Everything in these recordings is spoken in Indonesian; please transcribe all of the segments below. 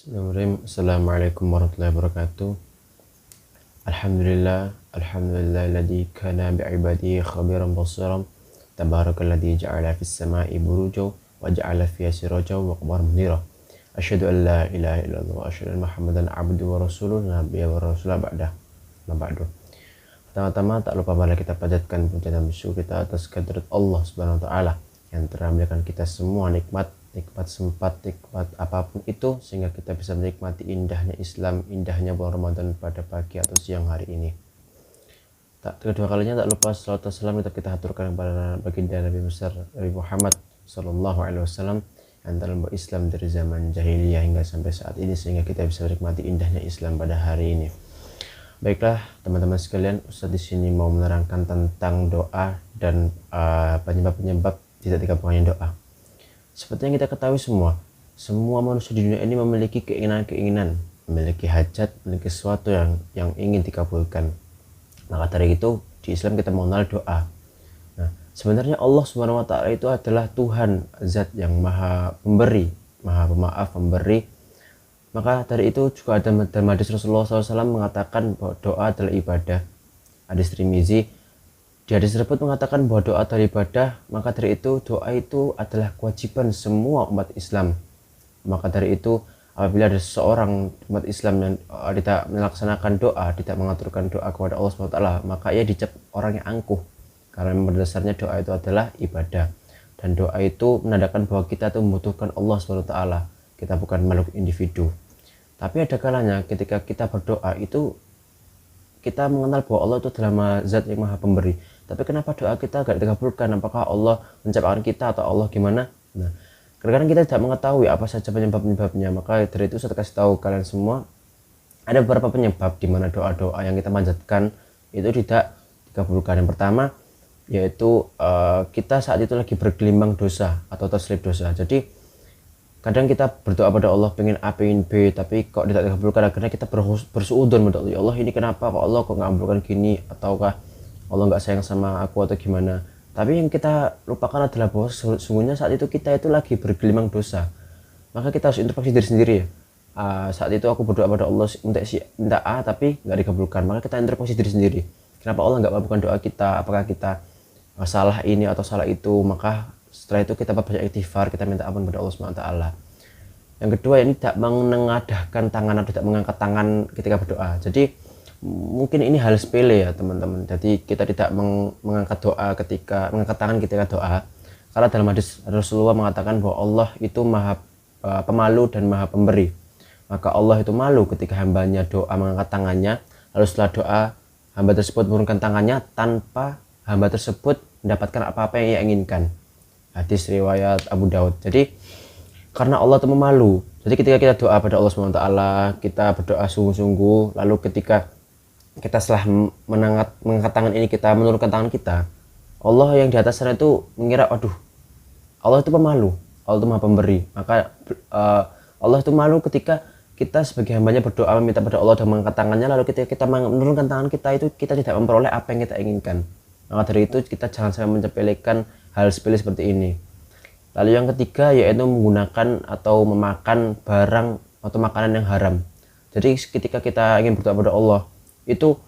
Bismillahirrahmanirrahim. Assalamualaikum warahmatullahi wabarakatuh. Alhamdulillah alladzi kana bi'ibadihi khabiran basiran. Tabarakalladzi ja'ala fis sama'i burujan wa ja'ala fiha sirajan wa qamaran munira. Asyhadu an la ilaha illallah wa asyhadu anna Muhammadan abduhu wa rasuluh nabiyya wa rasulah ba'da. Ba'du. Pertama-tama tak lupa mari kita panjatkan puja dan syukur kita atas kehadirat Allah Subhanahu wa taala yang telah memberikan kita semua nikmat sempat, nikmat apapun itu, sehingga kita bisa menikmati indahnya Islam, indahnya bulan Ramadan pada pagi atau siang hari ini. Kedua kalinya tak lupa salawat dan salam kita haturkan kepada baginda Nabi besar Nabi Muhammad Sallallahu Alaihi Wasallam yang telah membawa Islam dari zaman jahiliyah hingga sampai saat ini, sehingga kita bisa menikmati indahnya Islam pada hari ini. Baiklah teman-teman sekalian, Ustaz di sini mau menerangkan tentang doa dan penyebab-penyebab tidak dikabulkannya doa. Seperti yang kita ketahui semua manusia di dunia ini memiliki keinginan-keinginan, memiliki hajat, memiliki sesuatu yang ingin dikabulkan. Maka dari itu di Islam kita mengenal doa. Nah, sebenarnya Allah Subhanahu wa taala itu adalah Tuhan, zat yang Maha Pemberi, Maha Pemaaf, Pemberi. Maka dari itu juga ada dalam hadis Rasulullah SAW mengatakan bahwa doa adalah ibadah. Hadis Tirmizi di hadis tersebut mengatakan bahwa doa adalah ibadah, maka dari itu doa itu adalah kewajiban semua umat Islam. Maka dari itu apabila ada seseorang umat Islam yang tidak melaksanakan doa, tidak mengaturkan doa kepada Allah SWT, maka ia dicap orang yang angkuh. Karena pada dasarnya doa itu adalah ibadah. Dan doa itu menandakan bahwa kita itu membutuhkan Allah SWT. Kita bukan makhluk individu. Tapi ada kalanya ketika kita berdoa itu kita mengenal bahwa Allah itu adalah zat yang Maha Pemberi. Tapi kenapa doa kita gak dikabulkan? Apakah Allah menciptakan kita atau Allah gimana? Nah, kadang-kadang kita tidak mengetahui apa saja penyebab-penyebabnya. Maka dari itu saya kasih tahu kalian semua, ada beberapa penyebab di mana doa-doa yang kita panjatkan itu tidak dikabulkan. Yang pertama yaitu kita saat itu lagi bergelimang dosa atau terselip dosa. Jadi kadang kita berdoa pada Allah pengen A pengen B, tapi kok tidak dikabulkan. Akhirnya kita bersuudzon pada Allah, ya Allah ini kenapa kok Allah kok nggak kabulkan gini, ataukah Allah nggak sayang sama aku atau gimana. Tapi yang kita lupakan adalah bahwa sesungguhnya saat itu kita itu lagi bergelimang dosa. Maka kita harus introspeksi diri sendiri ya. Saat itu aku berdoa pada Allah minta A tapi nggak dikabulkan. Maka kita introspeksi diri sendiri. Kenapa Allah nggak kabulkan doa kita? Apakah kita salah ini atau salah itu? Maka setelah itu kita banyak istighfar, kita minta ampun pada Allah SWT. Yang kedua, ini tidak menengadahkan tangan atau tidak mengangkat tangan ketika berdoa. Jadi mungkin ini hal sepele ya teman-teman. Jadi kita tidak mengangkat tangan ketika doa, karena dalam hadis Rasulullah mengatakan bahwa Allah itu Maha Pemalu dan Maha Pemberi. Maka Allah itu malu ketika hambanya doa mengangkat tangannya, lalu setelah doa hamba tersebut menurunkan tangannya tanpa hamba tersebut mendapatkan apa-apa yang ia inginkan. Hadis riwayat Abu Daud. Jadi karena Allah itu memalu, jadi ketika kita doa pada Allah SWT, kita berdoa sungguh-sungguh, lalu ketika kita setelah mengangkat tangan ini, kita menurunkan tangan kita, Allah yang di atas sana itu mengira, aduh, Allah itu pemalu, Allah itu Maha Pemberi. Maka Allah itu malu ketika kita sebagai hambanya berdoa meminta pada Allah dan mengangkat tangannya, lalu ketika kita menurunkan tangan kita itu kita tidak memperoleh apa yang kita inginkan. Maka dari itu kita jangan sampai menyepelekan hal sepele seperti ini. Lalu yang ketiga yaitu menggunakan atau memakan barang atau makanan yang haram. Jadi ketika kita ingin berdoa pada Allah, itu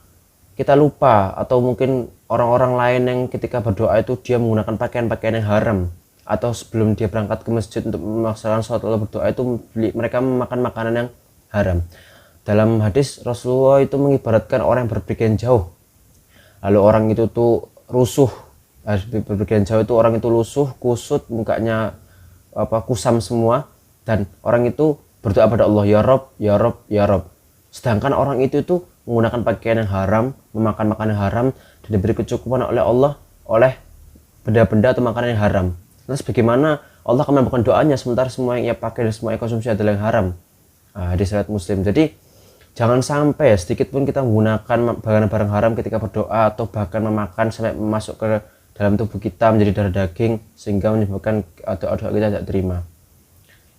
kita lupa, atau mungkin orang-orang lain yang ketika berdoa itu dia menggunakan pakaian-pakaian yang haram, atau sebelum dia berangkat ke masjid untuk melaksanakan sholat atau berdoa itu mereka memakan makanan yang haram. Dalam hadis Rasulullah itu mengibaratkan orang yang berpergian jauh, lalu orang itu tuh rusuh. Berpergian jauh itu orang itu lusuh, kusut, mukanya kusam semua, dan orang itu berdoa pada Allah, ya Rob, ya Rob, ya Rob. Sedangkan orang itu tuh menggunakan pakaian yang haram, memakan makanan yang haram, dan diberi kecukupan oleh Allah oleh benda-benda atau makanan yang haram. Terus bagaimana Allah akan mengabulkan doanya sementara semua yang ia pakai dan semua yang konsumsi adalah yang haram? Hadis riwayat Muslim. Jadi jangan sampai sedikit pun kita menggunakan barang-barang haram ketika berdoa, atau bahkan memakan sampai masuk ke dalam tubuh kita menjadi darah daging sehingga menyebabkan doa-doa kita tidak terima.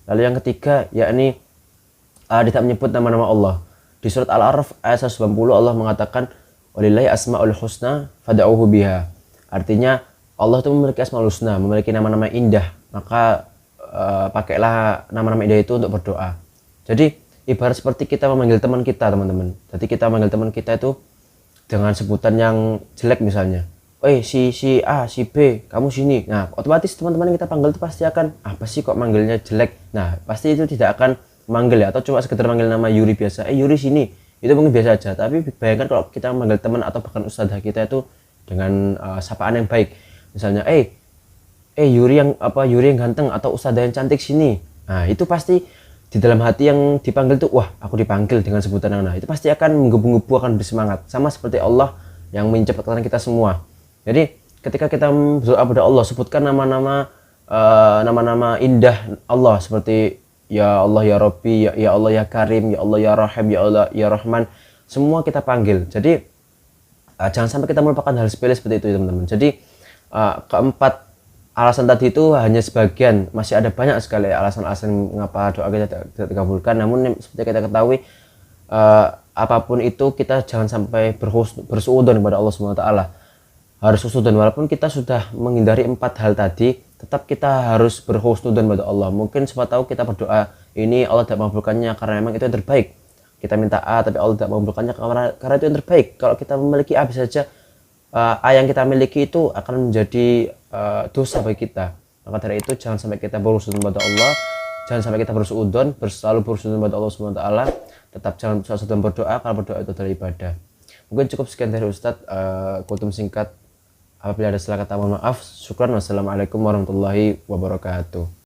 Lalu yang ketiga yakni tidak menyebut nama-nama Allah. Di surat Al-A'raf ayat 190 Allah mengatakan walillahi asmaul husna fad'uhu biha. Artinya Allah itu memiliki asmaul husna, memiliki nama-nama indah, maka pakailah nama-nama indah itu untuk berdoa. Jadi ibarat seperti kita memanggil teman kita, teman-teman. Jadi kita memanggil teman kita itu dengan sebutan yang jelek misalnya. Si A, si B, kamu sini. Nah, otomatis teman-teman kita panggil itu pasti akan, apa sih kok manggilnya jelek? Nah, pasti itu tidak akan manggil ya, atau cuma sekedar manggil nama Yuri biasa. Yuri sini. Itu mungkin biasa aja. Tapi bayangkan kalau kita memanggil teman atau bahkan ustadzah kita itu dengan sapaan yang baik. Misalnya, Yuri yang ganteng atau ustadzah yang cantik sini. Nah, itu pasti di dalam hati yang dipanggil tuh, wah, aku dipanggil dengan sebutan yang itu pasti akan menggebu-gebu, akan bersemangat. Sama seperti Allah yang menciptakan kita semua. Jadi ketika kita berdoa kepada Allah, sebutkan nama-nama indah Allah seperti ya Allah ya Rabbi, ya Allah ya Karim, ya Allah ya Rahim, ya Allah ya Rahman, semua kita panggil. Jadi jangan sampai kita melupakan hal sepele seperti itu, teman-teman. Jadi keempat alasan tadi itu hanya sebagian, masih ada banyak sekali alasan-alasan mengapa doa kita tidak dikabulkan. Namun seperti kita ketahui, apapun itu kita jangan sampai bersuudzon kepada Allah SWT. Harus husnudzon, walaupun kita sudah menghindari 4 hal tadi, tetap kita harus berhusnudzon pada Allah. Mungkin siapa tahu kita berdoa ini Allah tidak mengabulkannya karena memang itu yang terbaik. Kita minta A tapi Allah tidak mengabulkannya karena itu yang terbaik. Kalau kita memiliki A, bisa saja A yang kita miliki itu akan menjadi dosa bagi kita. Maka dari itu jangan sampai kita berhusnudzon pada Allah, jangan sampai kita bersuudzon, selalu berhusnudzon pada Allah SWT. Tetap jangan suudzon berdoa, karena berdoa itu adalah ibadah. Mungkin cukup sekian dari Ustadz, kultum singkat. Apabila ada salah kata, mohon maaf. Syukran. Wassalamualaikum warahmatullahi wabarakatuh.